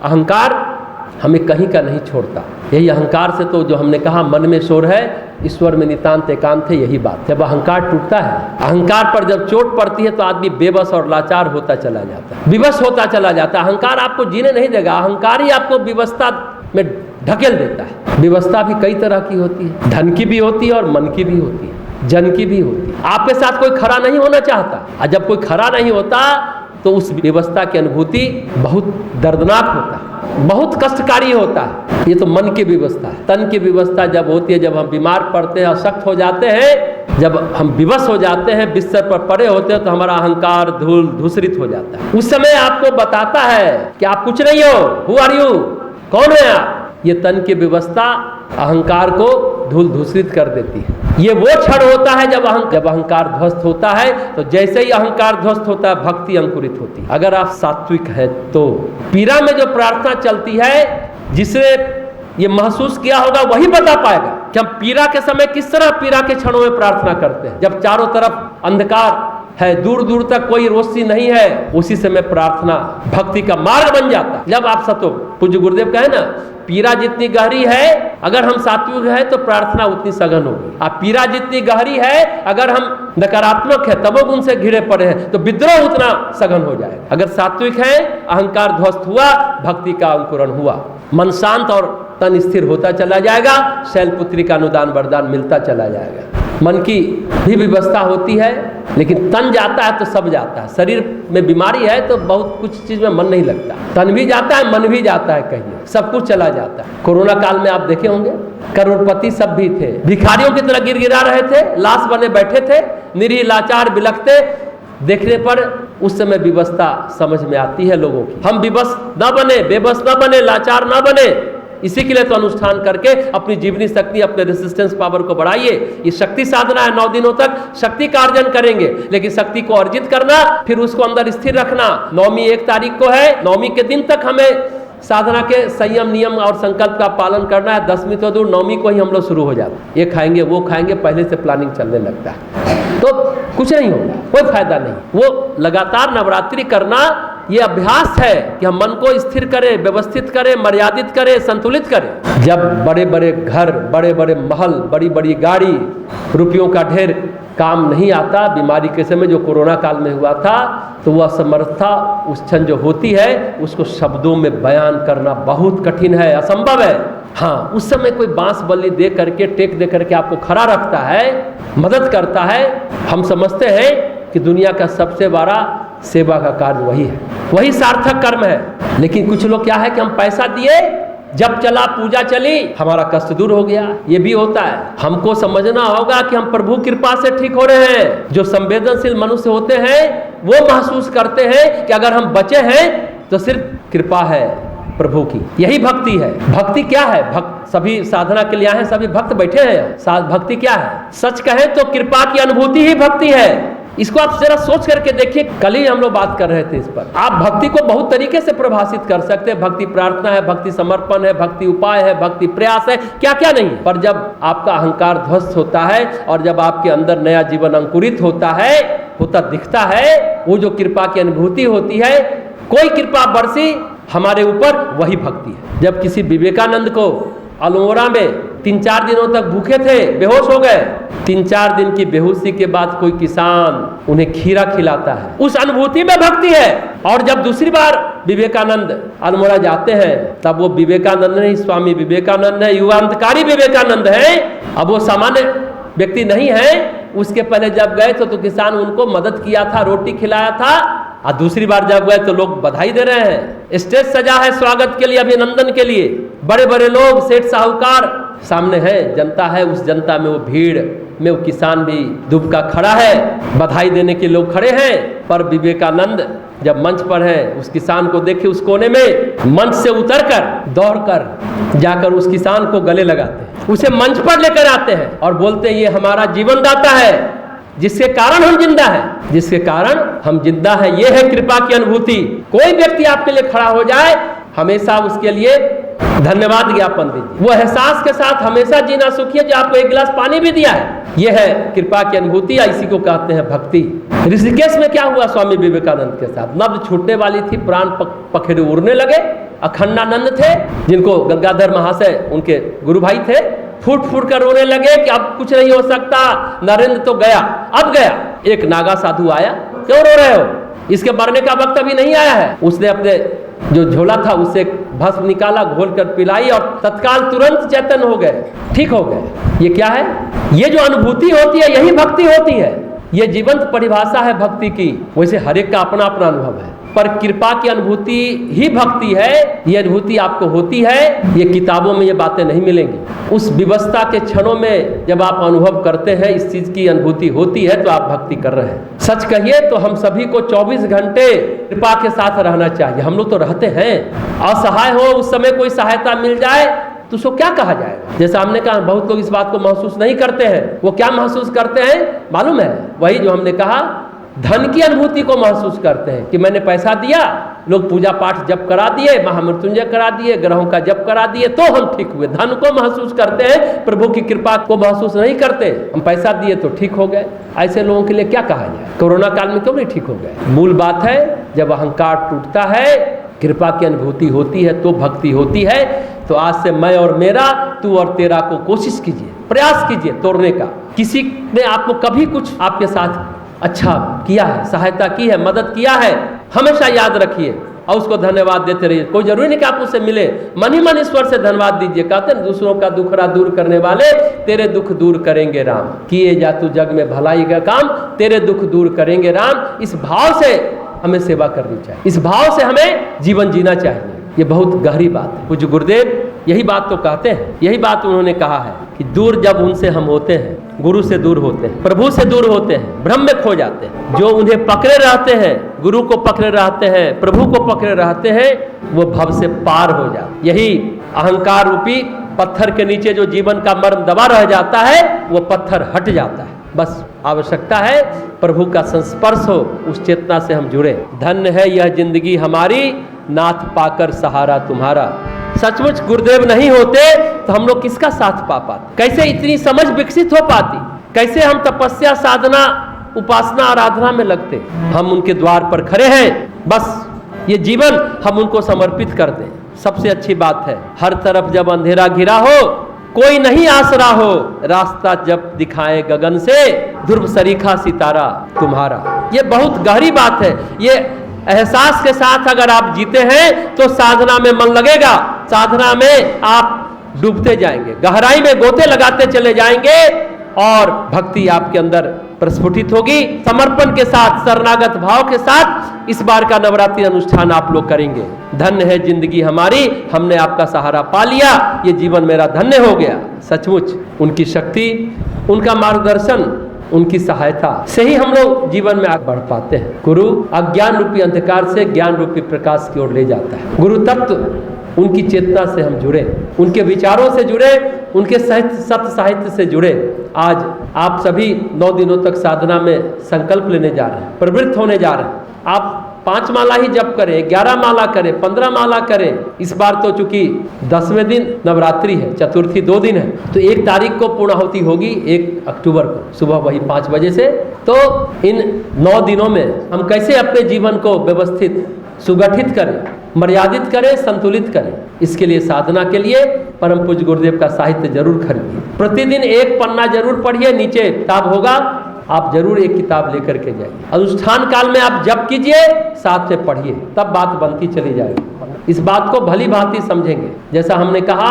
अहंकार हमें कहीं का नहीं छोड़ता। यही अहंकार से तो जो हमने कहा मन में शोर है ईश्वर में नितांत एकांत है, यही बात। जब अहंकार टूटता है, अहंकार पर जब चोट पड़ती है तो आदमी बेबस और लाचार होता चला जाता है, विवश होता चला जाता है। अहंकार आपको जीने नहीं देगा, अहंकार ही आपको विवशता में ढकेल देता है। विवशता भी कई तरह की होती है, धन की भी होती है और मन की भी होती है, जन की भी होती है। आपके साथ कोई खरा नहीं होना चाहता, और जब कोई खरा नहीं होता तो उस विवशता की अनुभूति बहुत दर्दनाक होता है, बहुत कष्टकारी होता है। ये तो मन की विवशता है। तन की विवशता जब होती है, जब हम बीमार पड़ते हैं, अशक्त हो जाते हैं, जब हम विवश हो जाते हैं, बिस्तर पर पड़े होते हैं, तो हमारा अहंकार धूल धूसरित हो जाता है। उस समय आपको बताता है कि आप कुछ नहीं हो, हु आर यू, कौन है आप। ये तन की विवशता अहंकार को धूल धूसरित कर देती है। ये वो क्षण होता है जब अहंकार ध्वस्त होता है, तो जैसे ही अहंकार ध्वस्त होता है भक्ति अंकुरित होती है। अगर आप सात्विक हैं तो पीरा में जो प्रार्थना चलती है, जिसने ये महसूस किया होगा वही बता पाएगा कि हम पीरा के समय किस तरह पीरा के क्षणों में प्रार्थना करते हैं। जब चारों तरफ अंधकार है, दूर दूर तक कोई रोशनी नहीं है, उसी समय प्रार्थना भक्ति का मार्ग बन जाता है। जब आप सतो, पूज्य गुरुदेव कहे ना, पीरा जितनी गहरी है अगर हम सात्विक है तो प्रार्थना उतनी सघन होगी। आप पीरा जितनी गहरी है अगर हम नकारात्मक है, तमोगुण से घिरे पड़े हैं, तो विद्रोह उतना सघन हो जाएगा। अगर सात्विक है, अहंकार ध्वस्त हुआ, भक्ति का अंकुरण हुआ, मन शांत और तन स्थिर होता चला जाएगा, शैलपुत्री का अनुदान वरदान मिलता चला जाएगा। मन की भी व्यवस्था होती है, लेकिन तन जाता है तो सब जाता है। शरीर में बीमारी है तो बहुत कुछ चीज में मन नहीं लगता, तन भी जाता है, मन भी जाता है, कहीं सब कुछ चला जाता है। कोरोना काल में आप देखे होंगे, करोड़पति सब भी थे, भिखारियों की तरह गिरगिरा रहे थे, लाश बने बैठे थे, निरीह लाचार बिलखते। देखने पर उस समय विवशता समझ में आती है लोगों की। हम विवश न बने, बेबस न बने, लाचार न बने। इसी के लिए तो अनुष्ठान करके अपनी जीवनी शक्ति, अपने रेसिस्टेंस पावर को बढ़ाइए। ये शक्ति साधना है, 9 दिनों तक शक्ति का अर्जन करेंगे, लेकिन शक्ति को अर्जित करना, फिर उसको अंदर स्थिर रखना। नवमी 1 तारीख को है, नवमी के दिन तक हमें साधना के संयम नियम और संकल्प का पालन करना है। 10वीं तो दूर, 9वीं को ही हम लोग शुरू हो जाते हैं, ये खाएंगे वो खाएंगे, पहले से प्लानिंग चलने लगता है, तो कुछ नहीं होगा, कोई फायदा नहीं। वो लगातार नवरात्रि करना ये अभ्यास है कि हम मन को स्थिर करें, व्यवस्थित करें, मर्यादित करें, संतुलित करें। जब बड़े बड़े घर, बड़े बड़े महल, बड़ी बड़ी गाड़ी, रुपयों का ढेर काम नहीं आता, बीमारी के समय जो कोरोना काल में हुआ था, तो वह असमर्थता उस क्षण जो होती है उसको शब्दों में बयान करना बहुत कठिन है, असंभव है। हाँ, उस समय कोई बांस बल्ली दे करके, टेक दे करके आपको खड़ा रखता है, मदद करता है। हम समझते हैं कि दुनिया का सबसे बड़ा सेवा का कार्य वही है, वही सार्थक कर्म है। लेकिन कुछ लोग क्या है कि हम पैसा दिए, जब चला पूजा चली, हमारा कष्ट दूर हो गया, ये भी होता है। हमको समझना होगा कि हम प्रभु कृपा से ठीक हो रहे हैं। जो संवेदनशील मनुष्य होते हैं वो महसूस करते हैं कि अगर हम बचे हैं तो सिर्फ कृपा है प्रभु की, यही भक्ति है। भक्ति क्या है? सभी साधना के लिए आए हैं, सभी भक्त बैठे हैं। भक्ति क्या है? सच कहें तो कृपा की अनुभूति ही भक्ति है। इसको आप जरा सोच करके देखिए। कल ही हम लोग बात कर रहे थे इस पर। आप भक्ति को बहुत तरीके से परिभाषित कर सकते हैं। भक्ति प्रार्थना है, भक्ति समर्पण है, भक्ति उपाय है, भक्ति प्रयास है, क्या क्या नहीं। पर जब आपका अहंकार ध्वस्त होता है और जब आपके अंदर नया जीवन अंकुरित होता है, होता दिखता है, वो जो कृपा की अनुभूति होती है, कोई कृपा बरसी हमारे ऊपर, वही भक्ति है। जब किसी विवेकानंद को अल्मोड़ा में 3-4 दिनों तक भूखे थे, बेहोश हो गए, 3-4 दिन की बेहोशी के बाद कोई किसान उन्हें खीरा खिलाता है, उस अनुभूति में भक्ति है। और जब दूसरी बार विवेकानंद अल्मोड़ा जाते हैं, तब वो विवेकानंद नहीं, स्वामी विवेकानंद है, युगांतकारी विवेकानंद है। अब वो सामान्य व्यक्ति नहीं है। उसके पहले जब गए तो किसान उनको मदद किया था, रोटी खिलाया था, और दूसरी बार जब गए तो लोग बधाई दे रहे हैं, स्टेज सजा है स्वागत के लिए, अभिनंदन के लिए, बड़े बड़े लोग, सेठ साहूकार सामने है, जनता है। उस जनता में, वो भीड़ में वो किसान भी दुबका खड़ा है, बधाई देने के लोग खड़े हैं। पर विवेकानंद जब मंच पर है, उस किसान को देखे उस कोने में, मंच से उतरकर दौड़कर जाकर उस किसान को गले लगाते हैं, उसे मंच पर लेकर आते हैं और बोलते हैं, ये हमारा जीवन दाता है, जिसके कारण हम जिंदा हैं, जिसके कारण हम जिंदा हैं। ये है कृपा की अनुभूति। कोई व्यक्ति आपके लिए खड़ा हो जाए, हमेशा उसके लिए धन्यवाद ज्ञापन दीजिए। वो एहसास के साथ हमेशा जीना सुखिए जो आपको 1 गिलास पानी भी दिया है। ये है कृपा की अनुभूति, इसी को कहते हैं भक्ति। ऋषिकेश में क्या हुआ स्वामी विवेकानंद के साथ? नब्ज छूटने वाली थी, प्राण पखेरु उड़ने लगे, अखंडानंद थे, जिनको गंगाधर महाशय उनके गुरु भाई थे, फूट फूट कर रोने लगे कि अब कुछ नहीं हो सकता, नरेंद्र तो गया, अब गया। एक नागा साधु आया, क्यों रो रहे हो, इसके मरने का वक्त अभी नहीं आया है। उसने अपने जो झोला था उससे भस्म निकाला, घोल कर पिलाई और तत्काल तुरंत चैतन्य हो गए, ठीक हो गए। ये क्या है? ये जो अनुभूति होती है यही भक्ति होती है। ये जीवंत परिभाषा है भक्ति की। वैसे हर एक का अपना अपना अनुभव है, पर कृपा की अनुभूति ही भक्ति है। ये अनुभूति आपको होती है, ये किताबों में ये बातें नहीं मिलेंगी। उस विवस्था के क्षणों में जब आप अनुभव करते हैं, इस चीज की अनुभूति होती है, तो आप भक्ति कर रहे हैं। सच कहिए तो हम सभी को 24 घंटे कृपा के साथ रहना चाहिए। हम लोग तो रहते हैं, असहाय हो उस समय कोई सहायता मिल जाए तो उसको क्या कहा जाएगा? जैसा हमने कहा, बहुत लोग इस बात को महसूस नहीं करते हैं। वो क्या महसूस करते हैं मालूम है? वही जो हमने कहा, धन की अनुभूति को महसूस करते हैं कि मैंने पैसा दिया, लोग पूजा पाठ जप करा दिए, महामृत्युंजय करा दिए, ग्रहों का जप करा दिए, तो हम ठीक हुए। धन को महसूस करते हैं, प्रभु की कृपा को महसूस नहीं करते। हम पैसा दिए तो ठीक हो गए। ऐसे लोगों के लिए क्या कहा जाए? कोरोना काल में क्यों नहीं ठीक हो गए? मूल बात है, जब अहंकार टूटता है, कृपा की अनुभूति होती है, तो भक्ति होती है। तो आज से मैं और मेरा, तू और तेरा को कोशिश कीजिए, प्रयास कीजिए तोड़ने का। किसी ने आपको कभी कुछ आपके साथ अच्छा किया है, सहायता की है, मदद किया है, हमेशा याद रखिए और उसको धन्यवाद देते रहिए। कोई जरूरी नहीं कि आप उससे मिले, मन ही मन ईश्वर से धन्यवाद दीजिए। कहते हैं दूसरों का दुखड़ा दूर करने वाले तेरे दुख दूर करेंगे राम। किए जा तू जग में भलाई का काम, तेरे दुख दूर करेंगे राम। इस भाव से हमें सेवा करनी चाहिए, इस भाव से हमें जीवन जीना चाहिए। ये बहुत गहरी बात है। पूज्य गुरुदेव यही बात तो कहते हैं, यही बात उन्होंने कहा है कि दूर जब उनसे हम होते हैं, गुरु से दूर होते हैं, प्रभु से दूर होते हैं, भ्रम में खो जाते हैं। जो उन्हें पकड़े रहते हैं, गुरु को पकड़े रहते हैं, प्रभु को पकड़े रहते हैं, वो भव से पार हो जाते। यही अहंकार रूपी पत्थर के नीचे जो जीवन का मर्म दबा रह जाता है, वो पत्थर हट जाता है। बस आवश्यकता है प्रभु का संस्पर्श हो, उस चेतना से हम जुड़े। धन्य है यह जिंदगी हमारी, नाथ पाकर सहारा तुम्हारा। सचमुच गुरुदेव नहीं होते तो हम लोग किसका साथ पा पाते? कैसे इतनी समझ विकसित हो पाती? कैसे हम तपस्या, साधना, उपासना, आराधना में लगते? हम उनके द्वार पर खड़े हैं, बस ये जीवन हम उनको समर्पित कर दें। सबसे अच्छी बात है, हर तरफ जब अंधेरा घिरा हो, कोई नहीं आसरा हो, रास्ता जब दिखाए गगन से, ध्रुव सरीखा सितारा तुम्हारा। ये बहुत गहरी बात है। ये एहसास के साथ अगर आप जीते हैं तो साधना में मन लगेगा, साधना में आप डूबते जाएंगे, गहराई में गोते लगाते चले जाएंगे और भक्ति आपके अंदर प्रस्फुटित होगी। समर्पण के साथ, शरणागत भाव के साथ इस बार का नवरात्रि अनुष्ठान आप लोग करेंगे। धन्य है जिंदगी हमारी, हमने आपका सहारा पा लिया, ये जीवन मेरा धन्य हो गया। सचमुच उनकी शक्ति, उनका मार्गदर्शन, उनकी सहायता से ही हम लोग जीवन में आगे बढ़ पाते हैं। गुरु अज्ञान रूपी अंधकार से ज्ञान रूपी प्रकाश की ओर ले जाता है। गुरु तत्व, उनकी चेतना से हम जुड़े, उनके विचारों से जुड़े, उनके सत्य साहित्य से जुड़े। आज आप सभी 9 दिनों तक साधना में संकल्प लेने जा रहे हैं, प्रवृत्त होने जा रहे हैं। आप 5 माला ही जप करें, 11 माला करें, 15 माला करें। इस बार तो चूंकि 10वें दिन नवरात्रि है, चतुर्थी 2 दिन है, तो 1 तारीख को पूर्णाहुति होगी, 1 अक्टूबर को सुबह वही 5 बजे से। तो इन 9 दिनों में हम कैसे अपने जीवन को व्यवस्थित, सुगठित करें, मर्यादित करें, संतुलित करें, इसके लिए साधना के लिए परम पूज्य गुरुदेव का साहित्य जरूर खरीदिए। प्रतिदिन 1 पन्ना जरूर पढ़िए, नीचे किताब होगा, आप जरूर एक किताब लेकर के जाइए। अनुष्ठान काल में आप जप कीजिए, साथ में पढ़िए, तब बात बनती चली जाएगी। इस बात को भली भांति समझेंगे। जैसा हमने कहा